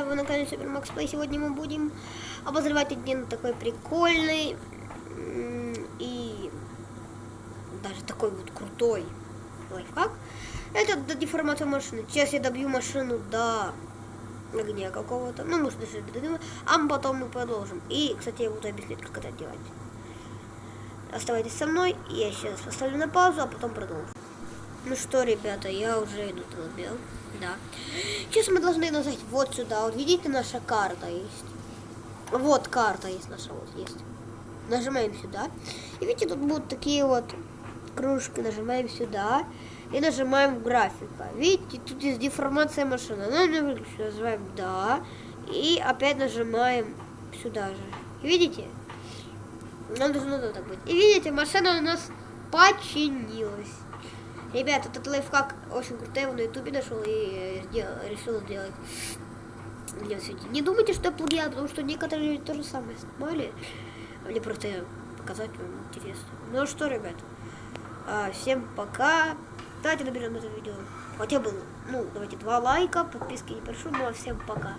вы на канале Супер Макс Плей. Сегодня мы будем обозревать один такой прикольный и даже такой вот крутой лайфхак. Это деформация машины. Сейчас я добью машину до огня какого-то, ну может даже до дыма, а потом мы продолжим. И, кстати, я буду объяснять, как это делать. Оставайтесь со мной, я сейчас поставлю на паузу, а потом продолжу. Ну что, ребята, я уже иду добил. Да. Сейчас мы должны нажать вот сюда. Вот видите, наша карта есть. Вот карта есть наша, вот есть. Нажимаем сюда. И видите, тут будут такие вот кружки. Нажимаем сюда. И нажимаем графика. Видите, тут есть деформация машины. Нажимаем да. И опять нажимаем сюда же. Видите? Нам должно так быть. И видите, машина у нас починилась. Ребята, этот лайфхак очень крутой, его на ютубе нашел и решил сделать. Не думайте, что я плагиат, потому что некоторые люди то же самое снимали. Мне просто показать вам интересно. Ну что, ребят, всем пока. Давайте наберем это видео хотя бы, ну, давайте 2 лайка, подписки не прошу, ну а всем пока.